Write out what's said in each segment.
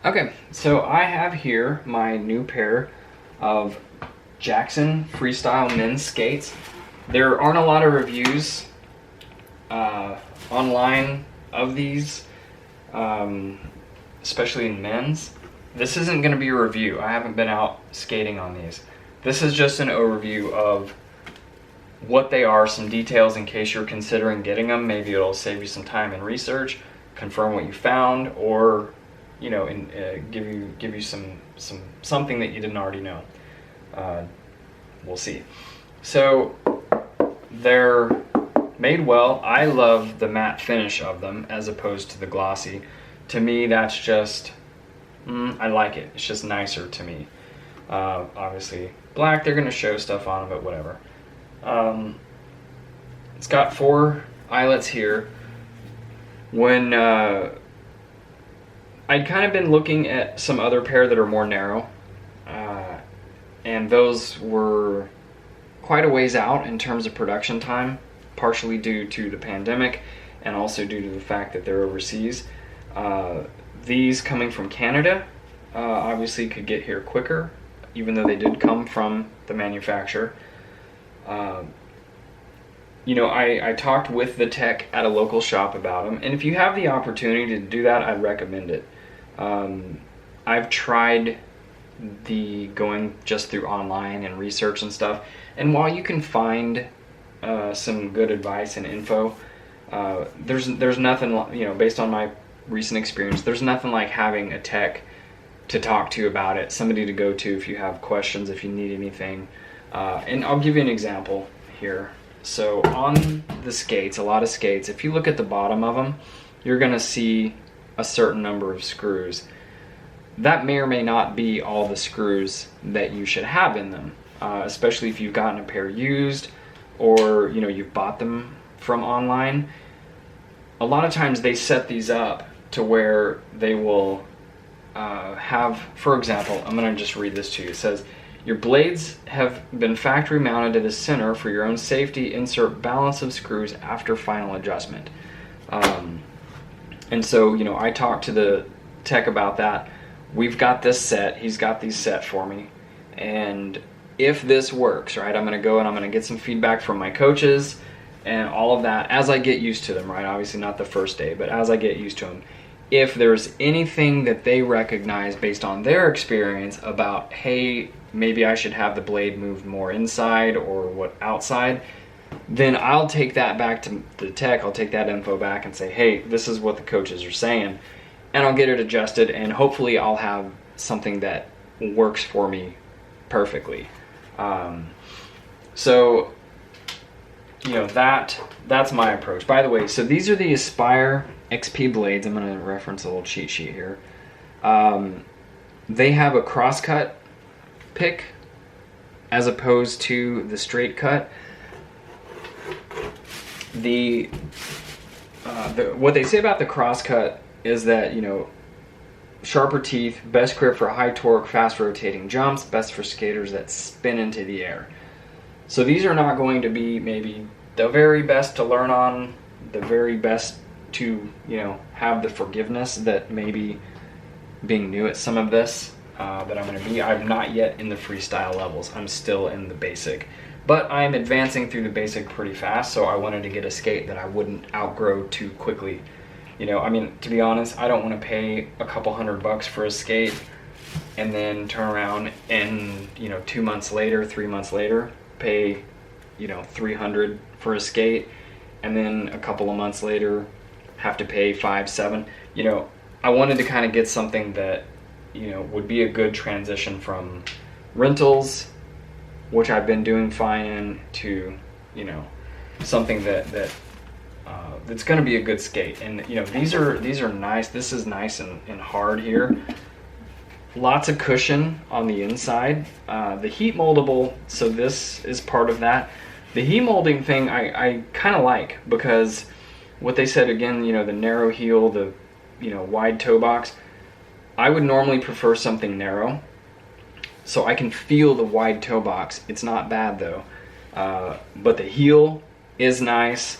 Okay, so I have here my new pair of Jackson Freestyle men's skates. There aren't a lot of reviews online of these, especially in men's. This isn't going to be a review. I haven't been out skating on these. This is just an overview of what they are, some details in case you're considering getting them. Maybe it'll save you some time in research, confirm what you found, or give you something that you didn't already know. We'll see. So they're made well. I love the matte finish of them as opposed to the glossy. To me, that's just I like it. It's just nicer to me. Obviously, black, they're going to show stuff on them, but whatever. It's got 4 eyelets here. When I'd kind of been looking at some other pair that are more narrow, and those were quite a ways out in terms of production time, partially due to the pandemic and also due to the fact that they're overseas. These coming from Canada obviously could get here quicker, even though they did come from the manufacturer. I talked with the tech at a local shop about them, and if you have the opportunity to do that, I'd recommend it. I've tried going just through online and research and stuff, and while you can find some good advice and info, there's nothing, based on my recent experience, there's nothing like having a tech to talk to about it, somebody to go to if you have questions, if you need anything. And I'll give you an example here. So on the skates, a lot of skates, if you look at the bottom of them, you're going to see a certain number of screws. That may or may not be all the screws that you should have in them, especially if you've gotten a pair used or you've bought them from online. A lot of times they set these up to where they will have, for example, I'm going to just read this to you. It says, your blades have been factory mounted to the center for your own safety. Insert balance of screws after final adjustment. And so, I talked to the tech about that. We've got this set. He's got these set for me. And if this works, right, I'm going to go and I'm going to get some feedback from my coaches and all of that as I get used to them, right? Obviously not the first day, but as I get used to them. If there's anything that they recognize based on their experience about, hey, maybe I should have the blade moved more inside or what outside, then I'll take that back to the tech. I'll take that info back and say, hey, this is what the coaches are saying, and I'll get it adjusted, and hopefully I'll have something that works for me perfectly. So that's my approach. By the way, so these are the Aspire XP blades. I'm going to reference a little cheat sheet here. They have a cross-cut pick as opposed to the straight cut. What they say about the cross-cut is that, sharper teeth, best grip for high torque, fast rotating jumps, best for skaters that spin into the air. So these are not going to be maybe the very best to learn on, the very best to, have the forgiveness that maybe being new at some of this that I'm going to be. I'm not yet in the freestyle levels. I'm still in the basic. But I'm advancing through the basic pretty fast, so I wanted to get a skate that I wouldn't outgrow too quickly. To be honest, I don't want to pay a couple $100 for a skate and then turn around and, 2 months later, 3 months later, pay, $300 for a skate, and then a couple of months later have to pay $500, $700. I wanted to kind of get something that, would be a good transition from rentals, which I've been doing fine in, to, something that's going to be a good skate. And these are nice. This is nice and hard here. Lots of cushion on the inside. The heat moldable, so this is part of that. The heat molding thing I kind of like, because what they said again, the narrow heel, the wide toe box. I would normally prefer something narrow, so I can feel the wide toe box. It's not bad though, but the heel is nice.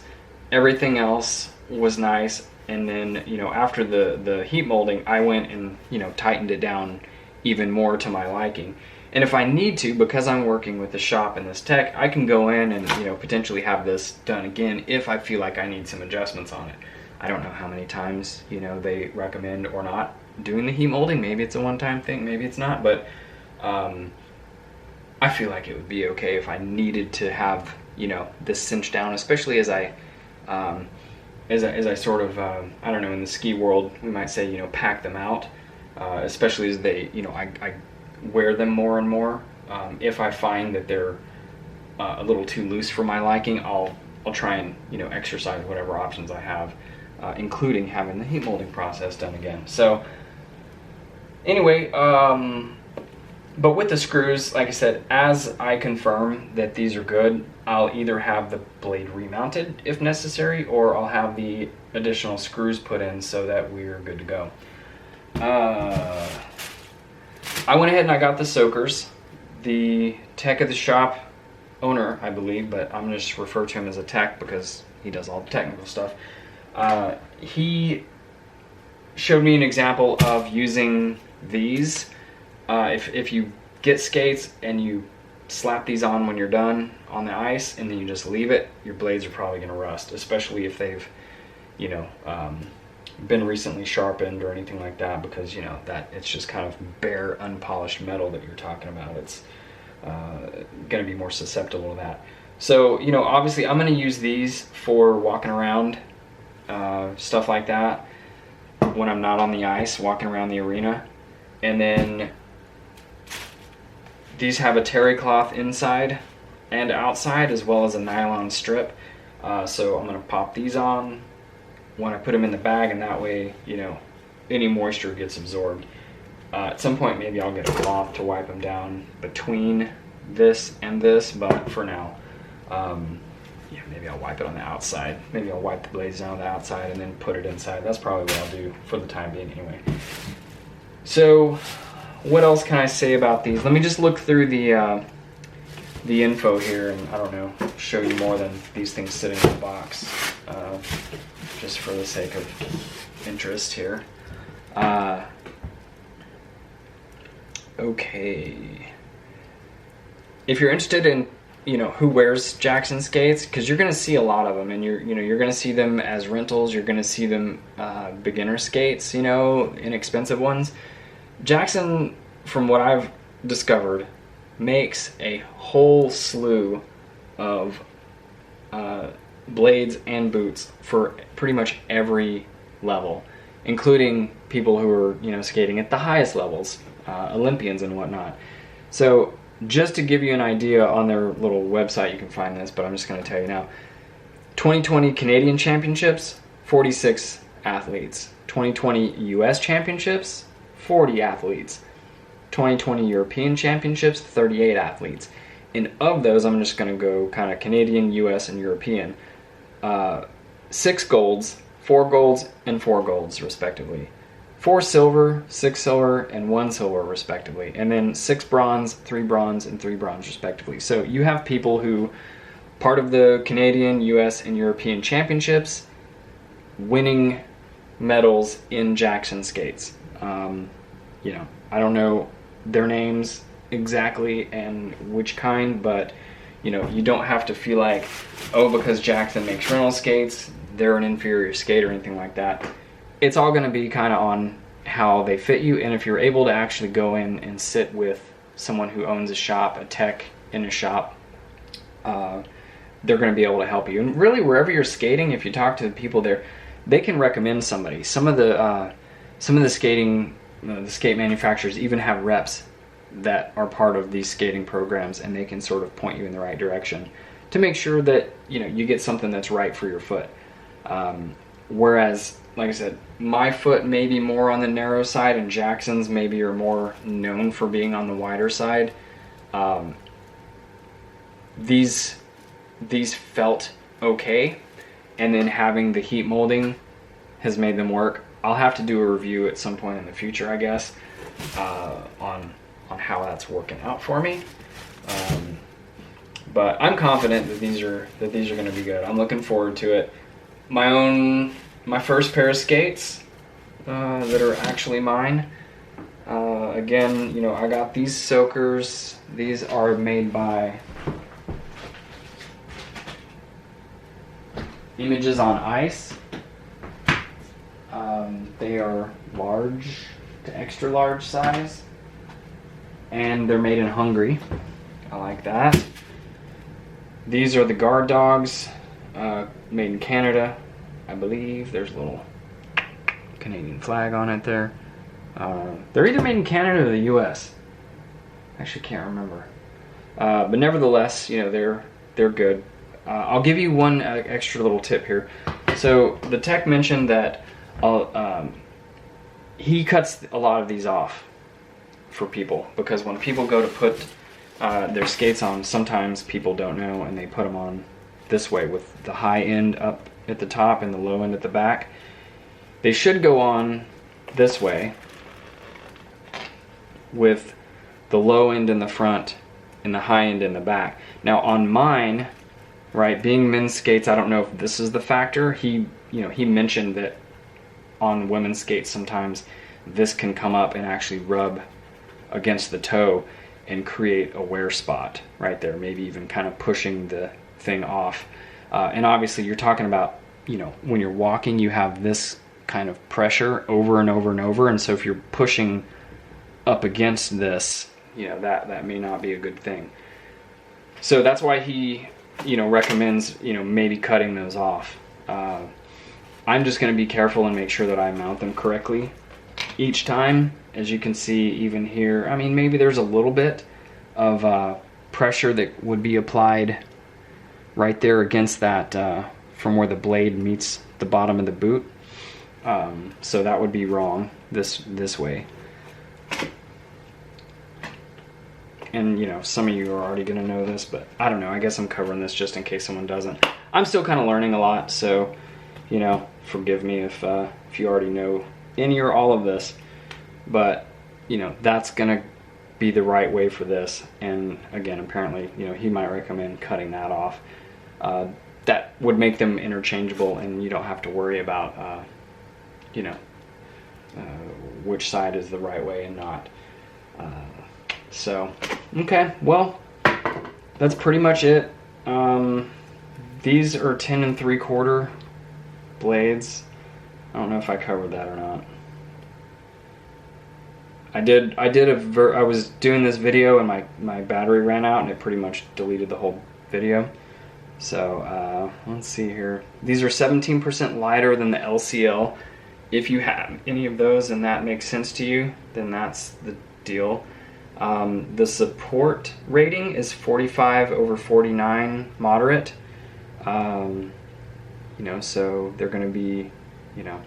Everything else was nice. and then, you know, after the heat molding, I went and, you know, tightened it down even more to my liking. And if I need to, because I'm working with the shop and this tech, I can go in and, you know, potentially have this done again if I feel like I need some adjustments on it. I don't know how many times, you know, they recommend or not doing the heat molding. Maybe it's a one-time thing, maybe it's not, but I feel like it would be okay if I needed to have, you know, this cinched down, especially as I sort of, I don't know, in the ski world, we might say, you know, pack them out, especially as they, you know, I wear them more and more. If I find that they're a little too loose for my liking, I'll try and, you know, exercise whatever options I have, including having the heat molding process done again. So anyway, but with the screws, like I said, as I confirm that these are good, I'll either have the blade remounted if necessary, or I'll have the additional screws put in so that we're good to go. I went ahead and I got the soakers. The tech at the shop, owner I believe, but I'm going to just refer to him as a tech because he does all the technical stuff. He showed me an example of using these. If you get skates and you slap these on when you're done on the ice and then you just leave it, your blades are probably going to rust, especially if they've, you know, been recently sharpened or anything like that, because, you know, that it's just kind of bare unpolished metal that you're talking about. It's going to be more susceptible to that. So, you know, obviously I'm going to use these for walking around, stuff like that, when I'm not on the ice, walking around the arena. And then these have a terry cloth inside and outside, as well as a nylon strip. So I'm going to pop these on when I put them in the bag, and that way, you know, any moisture gets absorbed. At some point, maybe I'll get a cloth to wipe them down between this and this, but for now, yeah, maybe I'll wipe it on the outside. Maybe I'll wipe the blades down on the outside and then put it inside. That's probably what I'll do for the time being anyway. So what else can I say about these? Let me just look through the info here, and I don't know, show you more than these things sitting in the box, just for the sake of interest here. Okay. If you're interested in, you know, who wears Jackson skates, because you're going to see a lot of them, and you're going to see them as rentals. You're going to see them beginner skates, you know, inexpensive ones. Jackson, from what I've discovered, makes a whole slew of blades and boots for pretty much every level, including people who are, you know, skating at the highest levels, Olympians and whatnot. So just to give you an idea, on their little website you can find this, but I'm just going to tell you now. 2020 Canadian Championships, 46 athletes. 2020 US Championships, 40 athletes. 2020 European Championships, 38 athletes. And of those, I'm just going to go kind of Canadian, US, and European. 6 golds, 4 golds, and 4 golds, respectively. 4 silver, 6 silver, and 1 silver, respectively. And then 6 bronze, 3 bronze, and 3 bronze, respectively. So you have people who, part of the Canadian, US, and European Championships, winning medals in Jackson skates. You know, I don't know their names exactly and which kind, but, you know, you don't have to feel like, oh, because Jackson makes rental skates, they're an inferior skate or anything like that. It's all going to be kind of on how they fit you, and if you're able to actually go in and sit with someone who owns a shop, a tech in a shop, they're going to be able to help you. And really, wherever you're skating, if you talk to the people there, they can recommend somebody. Some of the skating, the skate manufacturers even have reps that are part of these skating programs, and they can sort of point you in the right direction to make sure that, you know, you get something that's right for your foot. Whereas, like I said, my foot may be more on the narrow side, and Jackson's maybe are more known for being on the wider side. These felt okay, and then having the heat molding has made them work. I'll have to do a review at some point in the future, I guess, on how that's working out for me. But I'm confident that these are going to be good. I'm looking forward to it. My own my first pair of skates that are actually mine. Again, you know, I got these soakers. These are made by Images on Ice. They are large to extra large size, and they're made in Hungary. I like that. These are the Guard Dogs, made in Canada, I believe. There's a little Canadian flag on it there. They're either made in Canada or the US. Actually can't remember. But nevertheless, you know, they're good. I'll give you one extra little tip here. So the tech mentioned that he cuts a lot of these off for people, because when people go to put their skates on, sometimes people don't know and they put them on this way with the high end up at the top and the low end at the back. They should go on this way with the low end in the front and the high end in the back. Now on mine, right, being men's skates, I don't know if this is the factor. He mentioned that on women's skates sometimes this can come up and actually rub against the toe and create a wear spot right there, maybe even kind of pushing the thing off. And obviously you're talking about, you know, when you're walking, you have this kind of pressure over and over and over, and so if you're pushing up against this, you know, that may not be a good thing. So that's why he, you know, recommends, you know, maybe cutting those off. I'm just going to be careful and make sure that I mount them correctly each time. As you can see, even here, I mean, maybe there's a little bit of pressure that would be applied right there against that from where the blade meets the bottom of the boot. So that would be wrong this way. And, you know, some of you are already going to know this, but I don't know. I guess I'm covering this just in case someone doesn't. I'm still kind of learning a lot, so, you know, forgive me if you already know any or all of this. But, you know, that's going to be the right way for this. And, again, apparently, you know, he might recommend cutting that off. That would make them interchangeable, and you don't have to worry about, you know, which side is the right way and not. So, okay, well, that's pretty much it. These are 10 3/4 blades. I don't know if I covered that or not. I was doing this video and my battery ran out and it pretty much deleted the whole video. So, let's see here. These are 17% lighter than the LCL. If you have any of those and that makes sense to you, then that's the deal. The support rating is 45/49 moderate. You know, so they're going to be, you know,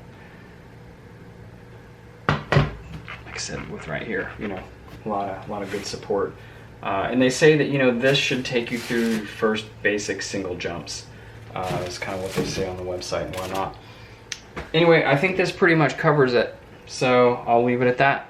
like I said, with right here, you know, a lot of good support. And they say that, you know, this should take you through your first basic single jumps. That's kind of what they say on the website and whatnot. Anyway, I think this pretty much covers it, so I'll leave it at that.